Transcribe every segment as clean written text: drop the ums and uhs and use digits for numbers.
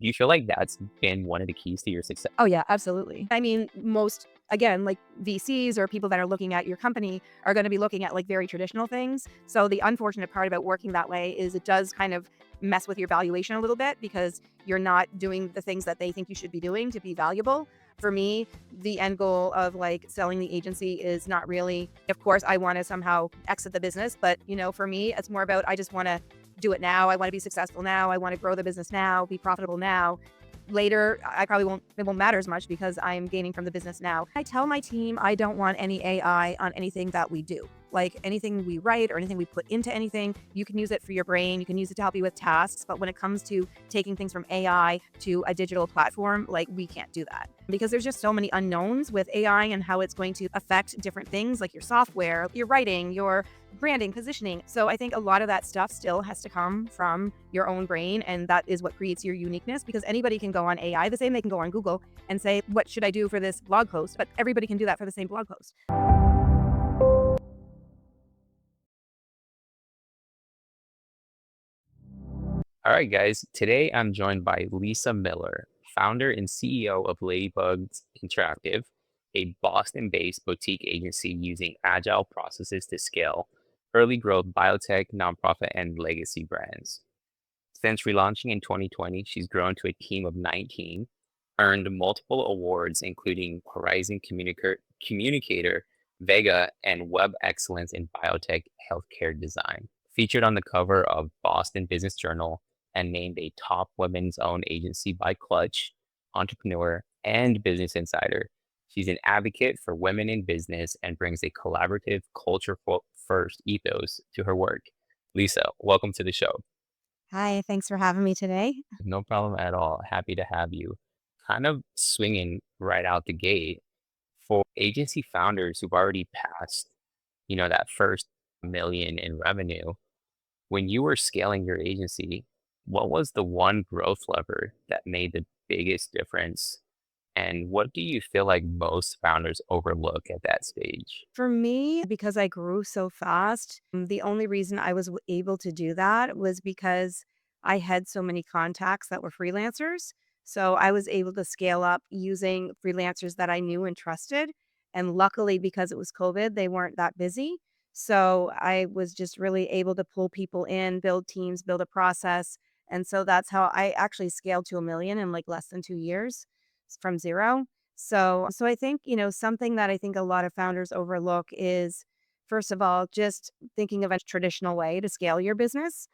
Do you feel like that's been one of the keys to your success? Oh, yeah, absolutely. I mean, most, again, like VCs or people that are looking at your company are going to be looking at like very traditional things. So the unfortunate part about working that way is it does kind of mess with your valuation a little bit because you're not doing the things that they think you should be doing to be valuable. For me, the end goal of like selling the agency is not really, of course, I want to somehow exit the business, but for me, it's more about I just want to do it now. I want to be successful now. I want to grow the business now, be profitable now. Later, I probably won't, it won't matter as much because I'm gaining from the business now. I tell my team I don't want any AI on anything that we do. Like anything we write or anything we put into anything, you can use it for your brain, you can use it to help you with tasks. But when it comes to taking things from AI to a digital platform, like we can't do that because there's just so many unknowns with AI and how it's going to affect different things like your software, your writing, your branding, positioning. So I think a lot of that stuff still has to come from your own brain. And that is what creates your uniqueness because anybody can go on AI the same they can go on Google and say, what should I do for this blog post? But everybody can do that for the same blog post. All right, guys. Today I'm joined by Lyza Miller, founder and CEO of Ladybugz Interactive, a Boston-based boutique agency using agile processes to scale early growth biotech, nonprofit, and legacy brands. Since relaunching in 2020, she's grown to a team of 19, earned multiple awards, including Horizon Communicator, Vega, and Web Excellence in Biotech Healthcare Design. Featured on the cover of Boston Business Journal and named a top women's owned agency by Clutch, Entrepreneur, and Business Insider. She's an advocate for women in business and brings a collaborative culture first ethos to her work. Lisa, welcome to the show. Hi, thanks for having me today. No problem at all. Happy to have you. Kind of swinging right out the gate for agency founders who've already passed, that first million in revenue. When you were scaling your agency, what was the one growth lever that made the biggest difference? And what do you feel like most founders overlook at that stage? For me, because I grew so fast, the only reason I was able to do that was because I had so many contacts that were freelancers. So I was able to scale up using freelancers that I knew and trusted. And luckily, because it was COVID, they weren't that busy. So I was just really able to pull people in, build teams, build a process. And so that's how I actually scaled to a million in like less than 2 years from zero. So I think, something that I think a lot of founders overlook is, first of all, just thinking of a traditional way to scale your business.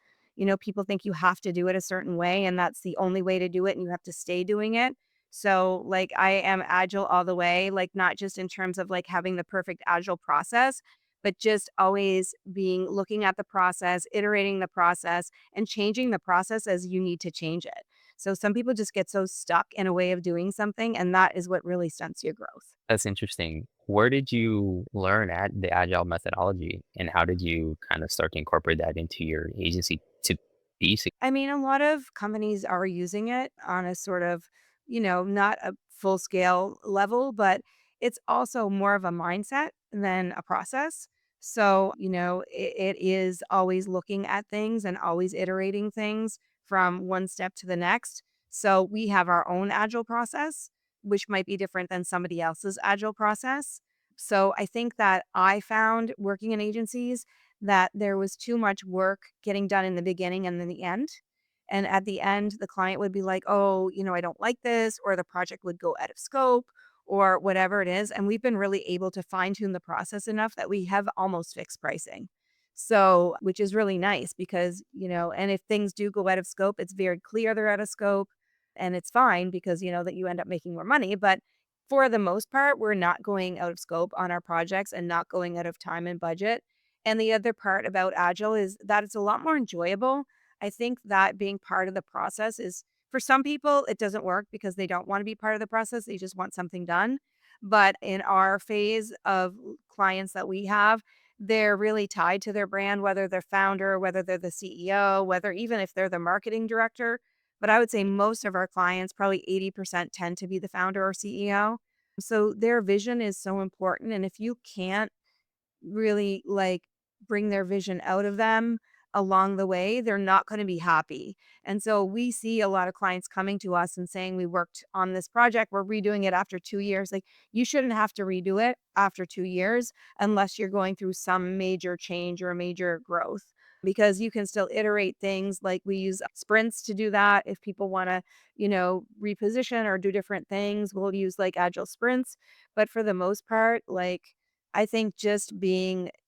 People think you have to do it a certain way and that's the only way to do it and you have to stay doing it. So like I am agile all the way, like not just in terms of like having the perfect agile process, but just always being looking at the process, iterating the process and changing the process as you need to change it. So some people just get so stuck in a way of doing something, and that is what really stunts your growth. That's interesting. Where did you learn at the agile methodology and how did you kind of start to incorporate that into your agency to be I mean, a lot of companies are using it on a sort of, not a full scale level, but it's also more of a mindset than a process. So, it is always looking at things and always iterating things from one step to the next. So, we have our own agile process, which might be different than somebody else's agile process. So, I think that I found working in agencies that there was too much work getting done in the beginning and then the end. And at the end, the client would be like, oh, I don't like this, or the project would go out of scope, or whatever it is. And we've been really able to fine tune the process enough that we have almost fixed pricing. So, which is really nice because, and if things do go out of scope, it's very clear they're out of scope and it's fine because, that you end up making more money. But for the most part, we're not going out of scope on our projects and not going out of time and budget. And the other part about Agile is that it's a lot more enjoyable. I think that being part of the process is for some people, it doesn't work because they don't want to be part of the process. They just want something done. But in our phase of clients that we have, they're really tied to their brand, whether they're founder, whether they're the CEO, whether even if they're the marketing director. But I would say most of our clients, probably 80% tend to be the founder or CEO. So their vision is so important. And if you can't really like bring their vision out of them, along the way, they're not going to be happy. And so we see a lot of clients coming to us and saying, we worked on this project, we're redoing it after 2 years. Like, you shouldn't have to redo it after 2 years unless you're going through some major change or a major growth. Because you can still iterate things, like we use sprints to do that. If people want to, reposition or do different things, we'll use like agile sprints. But for the most part, like, I think just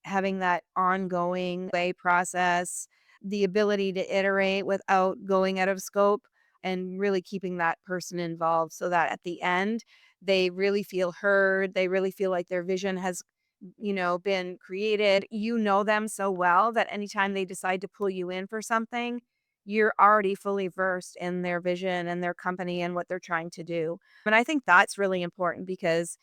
having that ongoing way process, the ability to iterate without going out of scope, and really keeping that person involved so that at the end, they really feel heard. They really feel like their vision has, been created. You know them so well that anytime they decide to pull you in for something, you're already fully versed in their vision and their company and what they're trying to do. And I think that's really important because,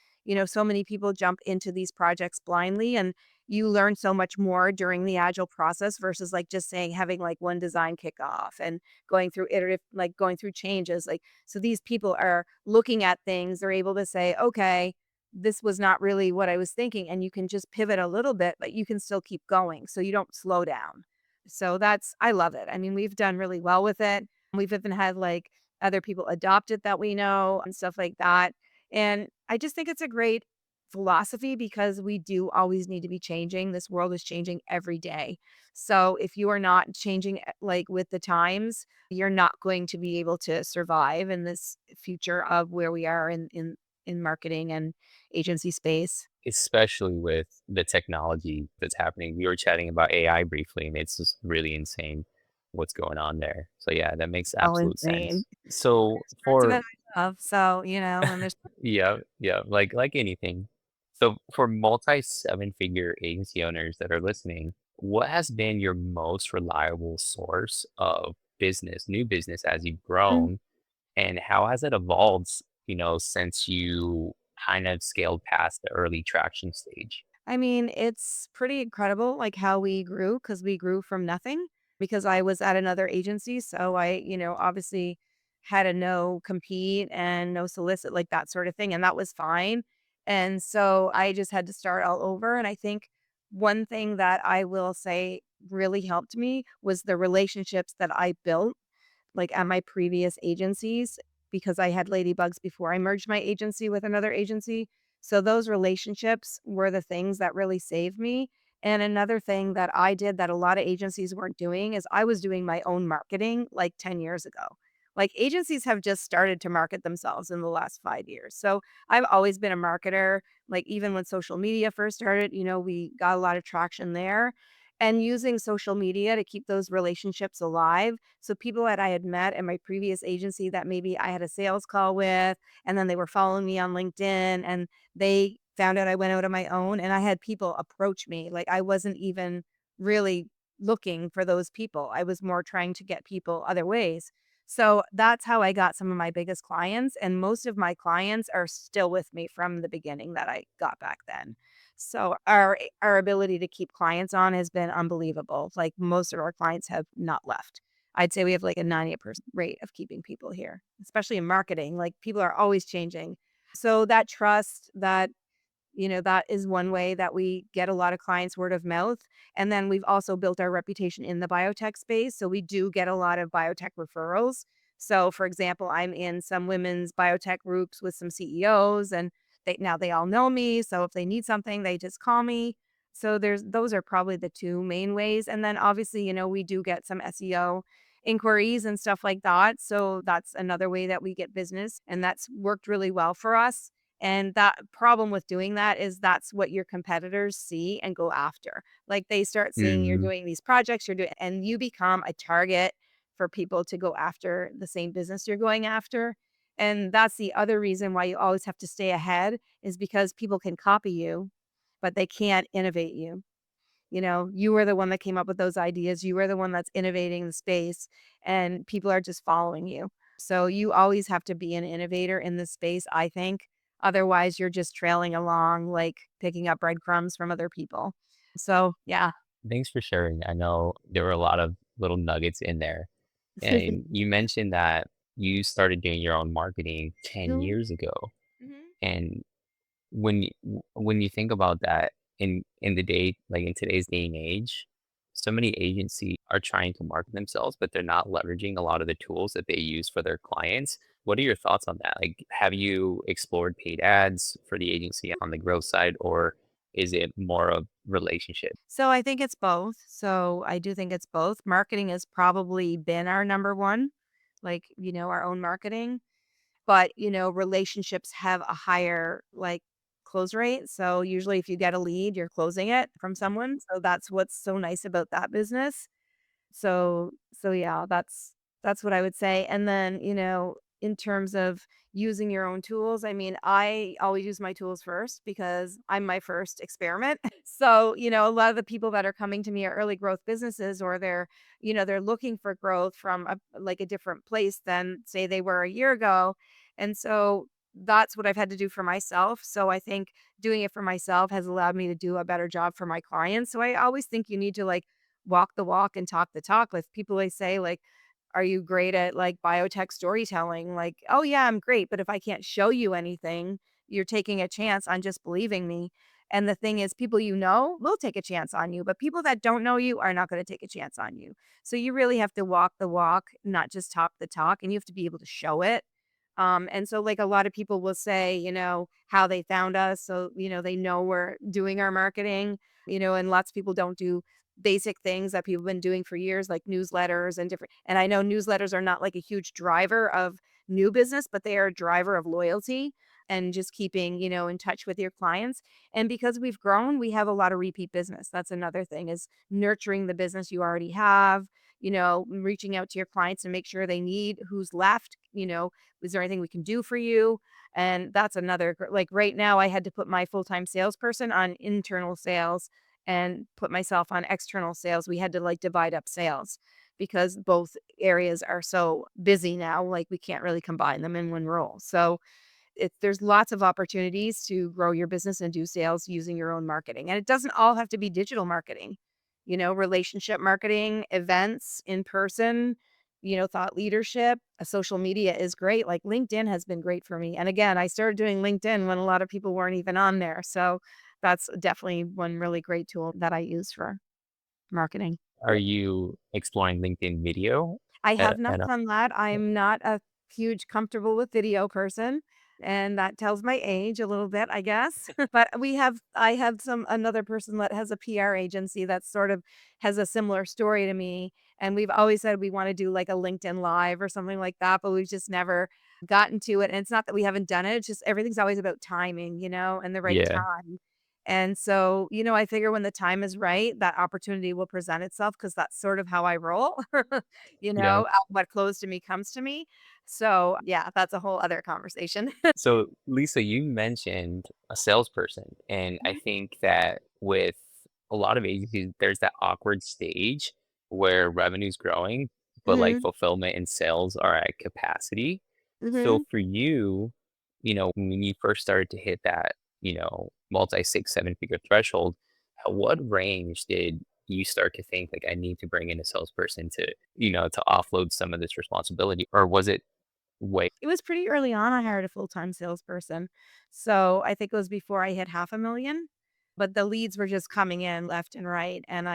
so many people jump into these projects blindly, and you learn so much more during the agile process versus like just saying having like one design kickoff and going through iterative, like going through changes. Like, so these people are looking at things, they're able to say, okay, this was not really what I was thinking. And you can just pivot a little bit, but you can still keep going. So you don't slow down. So I love it. I mean, we've done really well with it. We've even had like other people adopt it that we know and stuff like that. And I just think it's a great philosophy because we do always need to be changing. This world is changing every day. So if you are not changing like with the times, you're not going to be able to survive in this future of where we are in marketing and agency space. Especially with the technology that's happening. We were chatting about AI briefly, and it's just really insane what's going on there. So yeah, that makes Oh, absolute insane. sense. So There's parts of for it I love. So, when there's yeah, yeah, like anything. So for multi seven-figure agency owners that are listening, what has been your most reliable source of business, new business as you've grown, and how has it evolved, since you kind of scaled past the early traction stage? I mean, it's pretty incredible, like, how we grew because we grew from nothing because I was at another agency, so I, obviously had a no compete and no solicit, like, that sort of thing, and that was fine, and so I just had to start all over, and I think one thing that I will say really helped me was the relationships that I built like, at my previous agencies because I had Ladybugz before I merged my agency with another agency. So those relationships were the things that really saved me. And another thing that I did that a lot of agencies weren't doing is I was doing my own marketing like 10 years ago. Like, agencies have just started to market themselves in the last 5 years. So I've always been a marketer. Like, even when social media first started, we got a lot of traction there, and using social media to keep those relationships alive. So people that I had met in my previous agency that maybe I had a sales call with, and then they were following me on LinkedIn and they found out I went out on my own, and I had people approach me. Like, I wasn't even really looking for those people. I was more trying to get people other ways. So that's how I got some of my biggest clients. And most of my clients are still with me from the beginning that I got back then. So our ability to keep clients on has been unbelievable. Like, most of our clients have not left. I'd say we have like a 90% rate of keeping people here, especially in marketing. Like, people are always changing. So that trust, that is one way that we get a lot of clients word of mouth. And then we've also built our reputation in the biotech space. So we do get a lot of biotech referrals. So, for example, I'm in some women's biotech groups with some CEOs, and they all know me. So if they need something, they just call me. So those are probably the two main ways. And then obviously, we do get some SEO inquiries and stuff like that. So that's another way that we get business. And that's worked really well for us. And that problem with doing that is that's what your competitors see and go after. Like, they start seeing you're Mm, doing these projects, you're doing, and you become a target for people to go after the same business you're going after. And that's the other reason why you always have to stay ahead is because people can copy you, but they can't innovate you. You were the one that came up with those ideas. You were the one that's innovating the space, and people are just following you. So you always have to be an innovator in this space, I think. Otherwise, you're just trailing along, like picking up breadcrumbs from other people. So, yeah. Thanks for sharing. I know there were a lot of little nuggets in there. And you mentioned that you started doing your own marketing 10 Mhm, years ago. mhm. And when you think about that in the day, like in today's day and age, So many agencies are trying to market themselves, but they're not leveraging a lot of the tools that they use for their clients. What are your thoughts on that? Like, have you explored paid ads for the agency on the growth side, or is it more of relationship? So I think it's both. So I do think it's both. Marketing has probably been our number one, like, our own marketing. But, relationships have a higher, like, close rate. So usually if you get a lead, you're closing it from someone. So that's what's so nice about that business. So yeah, that's what I would say. And then, in terms of using your own tools, I mean, I always use my tools first because I'm my first experiment. So, a lot of the people that are coming to me are early growth businesses or they're looking for growth from a different place than say they were a year ago. And so that's what I've had to do for myself. So I think doing it for myself has allowed me to do a better job for my clients. So I always think you need to like walk the walk and talk the talk. Like people always say, like, are you great at like biotech storytelling? Like, oh yeah, I'm great. But if I can't show you anything, you're taking a chance on just believing me. And the thing is, people will take a chance on you, but people that don't know you are not going to take a chance on you. So you really have to walk the walk, not just talk the talk, and you have to be able to show it. And so like a lot of people will say, how they found us. So, they know we're doing our marketing, and lots of people don't do basic things that people have been doing for years, like newsletters and different. And I know newsletters are not like a huge driver of new business, but they are a driver of loyalty and just keeping, in touch with your clients. And because we've grown, we have a lot of repeat business. That's another thing is nurturing the business you already have, reaching out to your clients and make sure they need who's left, is there anything we can do for you? And that's another like right now I had to put my full-time salesperson on internal sales and put myself on external sales. We had to like divide up sales because both areas are so busy now, like we can't really combine them in one role. So there's lots of opportunities to grow your business and do sales using your own marketing. And it doesn't all have to be digital marketing. Relationship marketing, events in person, thought leadership, social media is great. Like LinkedIn has been great for me. And again, I started doing LinkedIn when a lot of people weren't even on there. So that's definitely one really great tool that I use for marketing. Are you exploring LinkedIn video I have at not a done that. I'm not a huge comfortable with video person, and that tells my age a little bit, I guess. But I have another person that has a PR agency that sort of has a similar story to me, and we've always said we wanna do like a LinkedIn Live or something like that, but we've just never gotten to it, and it's not that we haven't done it, it's just everything's always about timing, and the right yeah. time. And so, I figure when the time is right, that opportunity will present itself because that's sort of how I roll. Yeah. What close to me comes to me. So, yeah, that's a whole other conversation. So, Lisa, you mentioned a salesperson, and I Mhm, think that with a lot of agencies, there's that awkward stage where revenue's growing, but like mhm, fulfillment and sales are at capacity. So, mhm. for you, when you first started to hit that, multi six, seven figure threshold, at what range did you start to think like I need to bring in a salesperson to, to offload some of this responsibility, or was it way? It was pretty early on I hired a full-time salesperson. So, I think it was before I hit 500,000, but the leads were just coming in left and right, and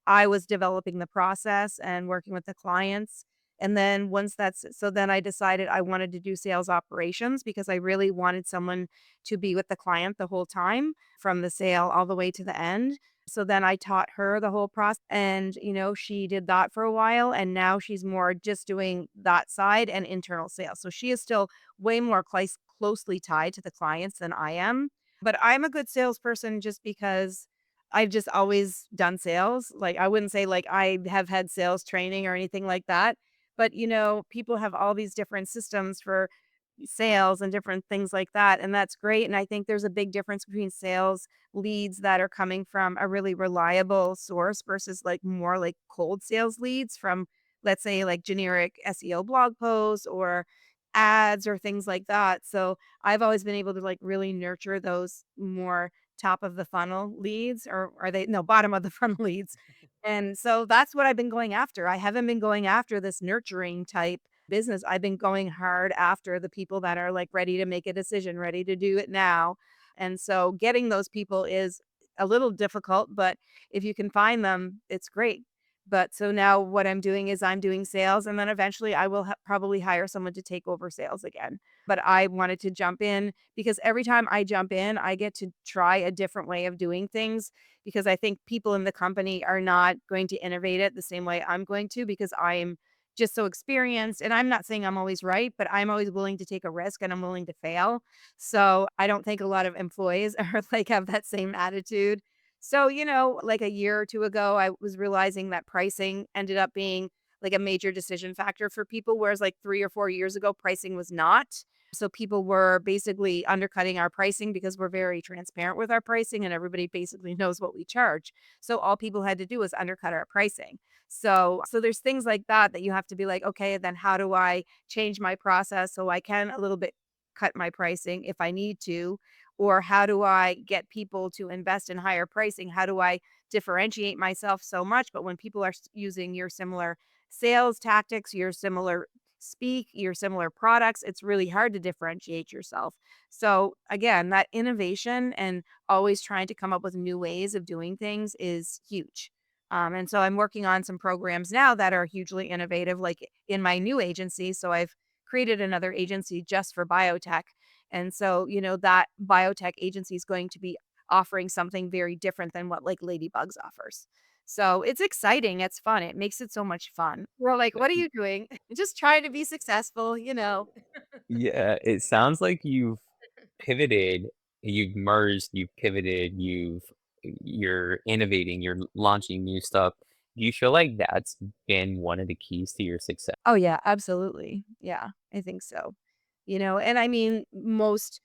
I was developing the process and working with the clients, and then then I decided I wanted to do sales operations because I really wanted someone to be with the client the whole time, from the sale all the way to the end. So then I taught her the whole process and, she did that for a while and now she's more just doing that side and internal sales. So she is still way more closely tied to the clients than I am. But I'm a good salesperson just because I've just always done sales. Like I wouldn't say like I have had sales training or anything like that. But people have all these different systems for sales and different things like that. And that's great. And I think there's a big difference between sales leads that are coming from a really reliable source versus like more like cold sales leads from, let's say, like generic SEO blog posts or ads or things like that. So I've always been able to like really nurture those more top of the funnel leads, or are they no bottom of the funnel leads. And so that's what I've been going after. I haven't been going after this nurturing type business. I've been going hard after the people that are like ready to make a decision, ready to do it now. And so getting those people is a little difficult, but if you can find them, it's great. But so now what I'm doing is I'm doing sales, and then eventually I will probably hire someone to take over sales again. But I wanted to jump in because every time I jump in, I get to try a different way of doing things because I think people in the company are not going to innovate it the same way I'm going to because I'm just so experienced. And I'm not saying I'm always right, but I'm always willing to take a risk and I'm willing to fail. So I don't think a lot of employees are like have that same attitude. So, like a year or two ago, I was realizing that pricing ended up being like a major decision factor for people, whereas like 3 or 4 years ago, pricing was not. So people were basically undercutting our pricing because we're very transparent with our pricing and everybody basically knows what we charge. So all people had to do was undercut our pricing. So there's things like that that you have to be like, okay, then how do I change my process so I can a little bit cut my pricing if I need to? Or how do I get people to invest in higher pricing? How do I differentiate myself so much? But when people are using your similar sales tactics, your similar your similar products, it's really hard to differentiate yourself. So again, that innovation and always trying to come up with new ways of doing things is huge. And so I'm working on some programs now that are hugely innovative, like in my new agency. So I've created another agency just for biotech. And so, that biotech agency is going to be offering something very different than what like Ladybugz offers. So it's exciting. It's fun. It makes it so much fun. We're like, what are you doing? Just trying to be successful. Yeah, it sounds like you've pivoted, you've merged, you've pivoted, you're innovating, you're launching new stuff. Do you feel like that's been one of the keys to your success? Oh, yeah, absolutely. Yeah, I think so. And I mean, most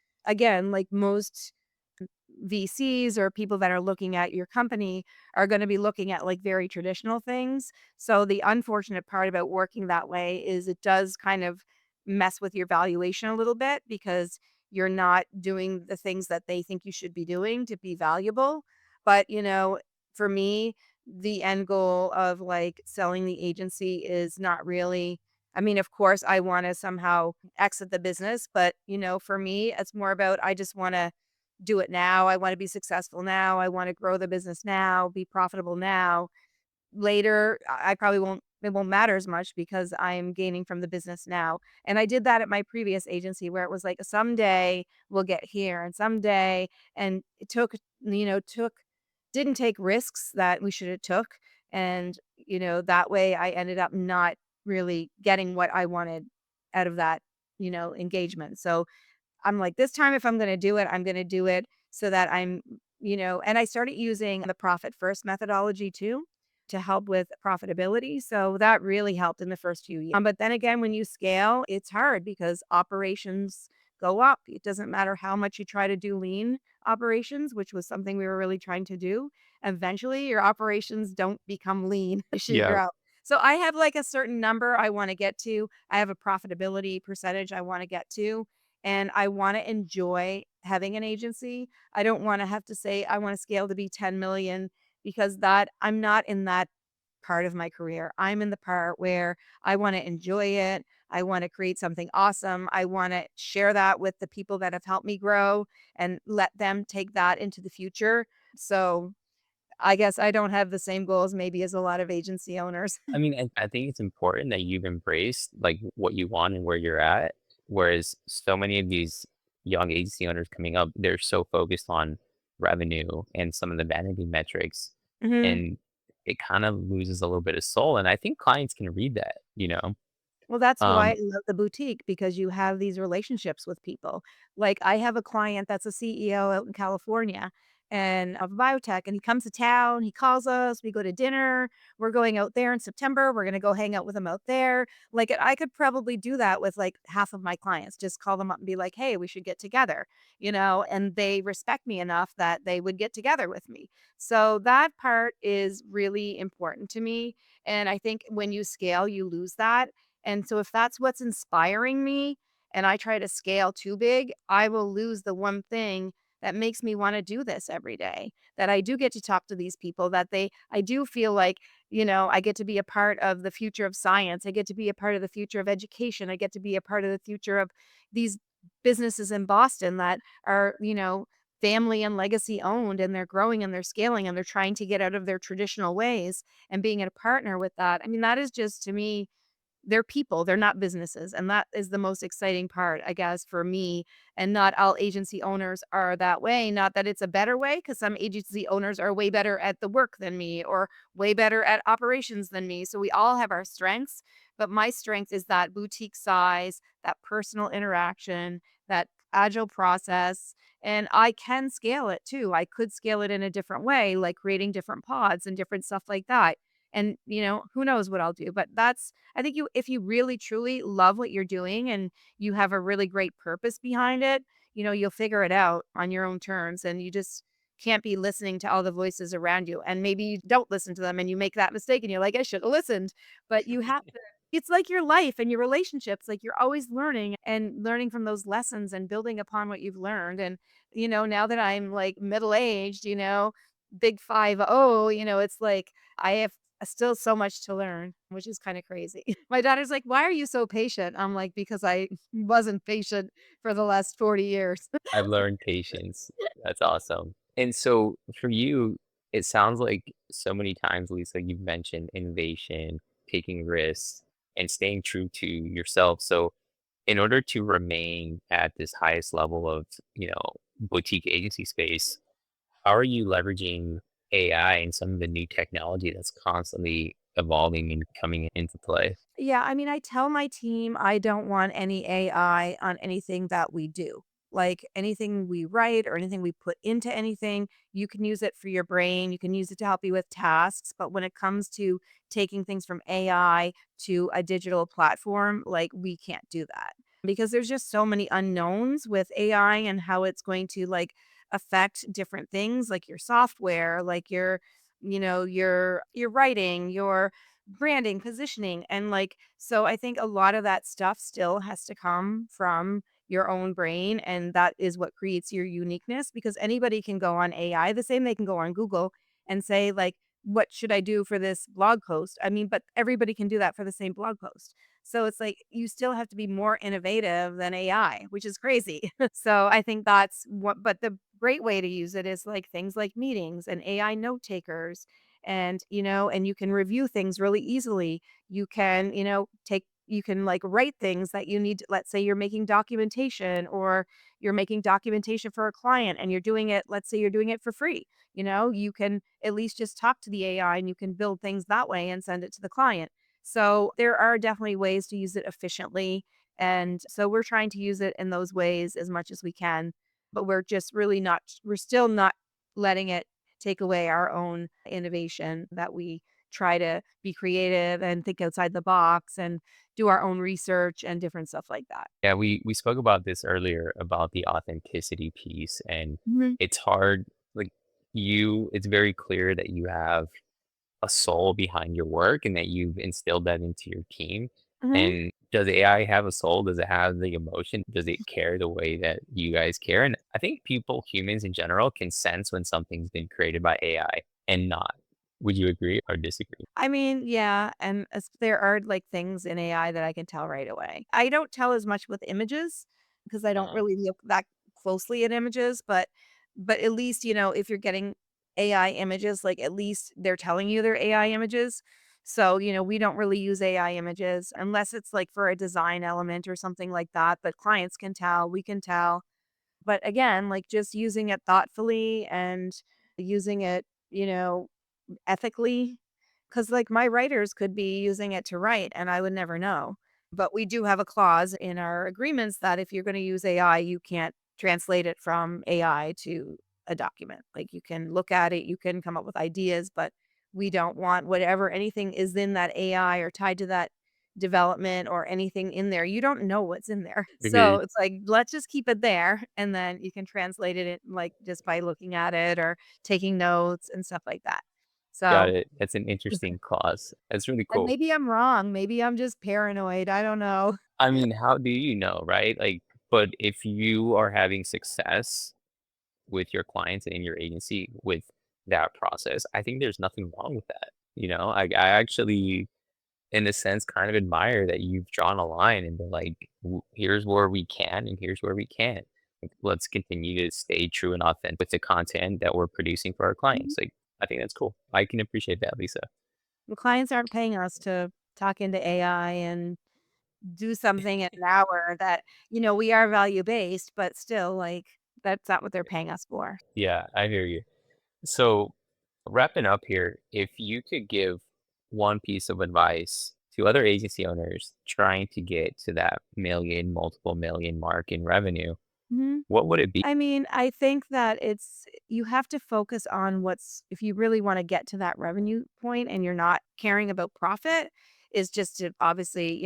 VCs or people that are looking at your company are going to be looking at like very traditional things. So the unfortunate part about working that way is it does kind of mess with your valuation a little bit because you're not doing the things that they think you should be doing to be valuable. But, for me, the end goal of like selling the agency is not really, I mean, of course, I want to somehow exit the business, but, for me, it's more about I just want to do it now. I want to be successful now. I want to grow the business now, be profitable now. Later, I probably won't it won't matter as much because I'm gaining from the business now. And I did that at my previous agency where it was like someday we'll get here and someday and it took didn't take risks that we should have took and that way I ended up not really getting what I wanted out of that, engagement. So I'm like, this time if I'm gonna do it, I'm gonna do it so that and I started using the profit first methodology too to help with profitability. So that really helped in the first few years. But then again, when you scale, it's hard because operations go up. It doesn't matter how much you try to do lean operations, which was something we were really trying to do. Eventually, your operations don't become lean as you Yeah. grow. So I have like a certain number I want to get to. I have a profitability percentage I want to get to and I wanna enjoy having an agency. I don't wanna have to say, "I wanna scale to be 10,000,000 because that I'm not in that part of my career. I'm in the part where I wanna enjoy it. I wanna create something awesome. I wanna share that with the people that have helped me grow and let them take that into the future. So, I guess I don't have the same goals maybe as a lot of agency owners. I mean, I think it's important that you've embraced like what you want and where you're at. Whereas so many of these young agency owners coming up, they're so focused on revenue and some of the vanity metrics, Mhm. and it kind of loses a little bit of soul. And I think clients can read that. Well, that's why I Um, love the boutique because you have these relationships with people. Like, I have a client that's a CEO out in California and of biotech, and he comes to town, he calls us, we go to dinner. We're going out there in September. We're gonna go hang out with him out there. Like, I could probably do that with like half of my clients. Just call them up and be like, "Hey, we should get together," and they respect me enough that they would get together with me. So that part is really important to me. And I think when you scale, you lose that and so if that's what's inspiring me and I try to scale too big, I will lose the one thing that makes me want to do this every day. That I do get to talk to these people, I do feel like, I get to be a part of the future of science. I get to be a part of the future of education. I get to be a part of the future of these businesses in Boston that are, family and legacy owned, and they're growing and they're scaling and they're trying to get out of their traditional ways and being a partner with that. I mean, that is just to me, they're people, they're not businesses, and that is the most exciting part, I guess, for me, and not all agency owners are that way, not that it's a better way, because some agency owners are way better at the work than me or way better at operations than me, so we all have our strengths, but my strength is that boutique size, that personal interaction, that agile process, and I can scale it too. I could scale it in a different way, like creating different pods and different stuff like that, and, who knows what I'll do, but that's I think you if you really truly love what you're doing and you have a really great purpose behind it, you'll figure it out on your own terms and you just can't be listening to all the voices around you. And maybe you don't listen to them and you make that mistake and you're like, I should have listened. But you have to it's like your life and your relationships. Like you're always learning and learning from those lessons and building upon what you've learned. And, now that I'm like middle aged, big 5-0, it's like I have still so much to learn, which is kinda crazy. My daughter's like, "Why are you so patient?" I'm like, "Because I wasn't patient for the last 40 years." I've learned patience. That's awesome. And so for you, it sounds like so many times, Lisa, you've mentioned innovation, taking risks, and staying true to yourself. So in order to remain at this highest level of, boutique agency space, how are you leveraging AI and some of the new technology that's constantly evolving and coming into play? Yeah, I mean, I tell my team I don't want any AI on anything that we do. Like anything we write or anything we put into anything, you can use it for your brain, you can use it to help you with tasks, but when it comes to taking things from AI to a digital platform, like we can't do that. Because there's just so many unknowns with AI and how it's going to like affect different things like your software, like your writing, your branding, positioning, and, like so I think a lot of that stuff still has to come from your own brain, and that is what creates your uniqueness because anybody can go on AI the same they can go on Google and say, like, "What should I do for this blog post?" I mean, but everybody can do that for the same blog post. So it's like you still have to be more innovative than AI, which is crazy. So I think that's what but the great way to use it is, like, things like meetings and AI note takers and you can review things really easily. You can, you can like write things that you need. Let's say you're making documentation or you're making documentation for a client and you're doing it, let's say you're doing it for free. You can at least just talk to the AI and you can build things that way and send it to the client. So there are definitely ways to use it efficiently. And so we're trying to use it in those ways as much as we can, but we're still not letting it take away our own innovation, that we try to be creative and think outside the box and do our own research and different stuff like that. Yeah, we spoke about this earlier about the authenticity piece, and Mhm, it's hard. Like it's very clear that you have a soul behind your work and that you've instilled that into your team. mhm. And does AI have a soul? Does it have the emotion? Does it care the way that you guys care? And I think humans in general, can sense when something's been created by AI and not. Would you agree or disagree? I mean, yeah, and as there are, like, things in AI that I can tell right away. I don't tell as much with images because I don't Uh, really look that closely at images, but at least, if you're getting AI images, like, at least they're telling you they're AI images. So, we don't really use AI images unless it's, like, for a design element or something like that, but clients can tell, we can tell. But again, like, just using it thoughtfully and using it, ethically, because like, my writers could be using it to write, and I would never know. But we do have a clause in our agreements that if you're gonna use AI, you can't translate it from AI to a document. Like, you can look at it, you can come up with ideas, but we don't want whatever anything is in that AI or tied to that development or anything in there, you don't know what's in there. So, Agreed. it's like, let's just keep it there, and then you can translate it, like, just by looking at it or taking notes and stuff like that. Got So it. That's an interesting clause. That's really and cool. maybe I'm wrong, maybe I'm just paranoid, I don't know. I mean, how do you know, right? Like, but if you are having success with your clients and in your agency with that process, I think there's nothing wrong with that. I actually, in a sense, kind of admire that you've drawn a line and been like, Here's where we can and here's where we can't." Let's continue to stay true and authentic with the content that we're producing for our Mhm. clients. Like, I think that's cool. I can appreciate that, Lisa. The clients aren't paying us to talk into AI and do something in an hour that, we are value based, but still, like, that's not what they're paying us for. Yeah, I hear you. So, wrapping up here, if you could give one piece of advice to other agency owners trying to get to that million, multiple million mark in revenue, Mhm. what would it be? I mean, I think that you have to focus on if you really want to get to that revenue point and you're not caring about profit, is just to obviously,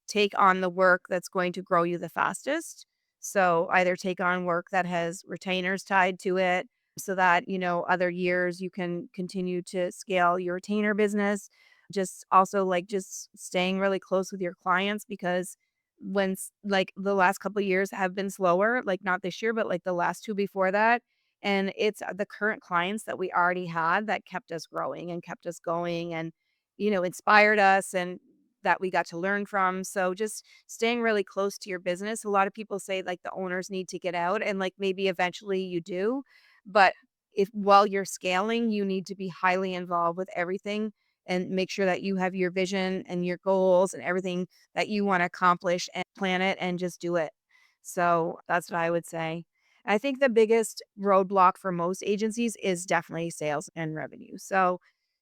take on the work that's going to grow you the fastest. So either take on work that has retainers tied to it so that, other years you can continue to scale your retainer business. Just also like just staying really close with your clients because like the last couple of years have been slower, like not this year, but like the last 2 before that, and it's the current clients that we already had that kept us growing and kept us going and, inspired us and that we got to learn from. So just staying really close to your business. A lot of people say like the owners need to get out and like maybe eventually you do, but if while you're scaling, you need to be highly involved with everything and make sure that you have your vision and your goals and everything that you wanna accomplish and plan it and just do it. So, that's what I would say. I think the biggest roadblock for most agencies is definitely sales and revenue. So,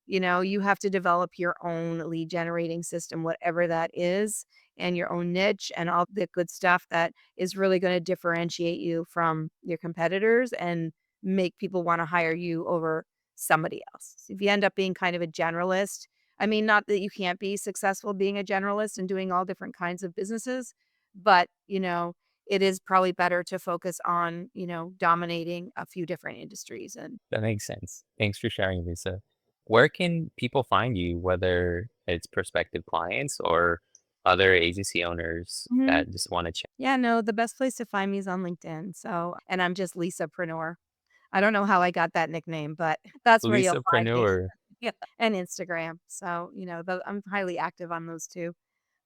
you have to develop your own lead generating system, whatever that is, and your own niche and all the good stuff that is really gonna differentiate you from your competitors and make people wanna hire you over somebody else. If you end up being kind of a generalist, I mean, not that you can't be successful being a generalist and doing all different kinds of businesses, but, it is probably better to focus on, dominating a few different industries and That makes sense. Thanks for sharing, Lisa. Where can people find you, whether it's prospective clients or other agency owners Mhm. that just want to chat? Yeah, no, the best place to find me is on LinkedIn. So, and I'm just Lisa Preneur. I don't know how I got that nickname, but that's where you'll find me. Lisapreneur. Yeah, and Instagram. So, I'm highly active on those 2,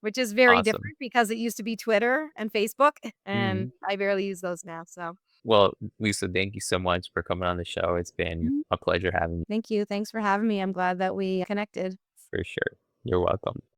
which is very Awesome. different because it used to be Twitter and Facebook, and Mhm. I barely use those now. So, Well, Lisa, thank you so much for coming on the show. It's been mhm. a pleasure having you Thank you. Thanks for having me. I'm glad that we connected. for sure. You're welcome.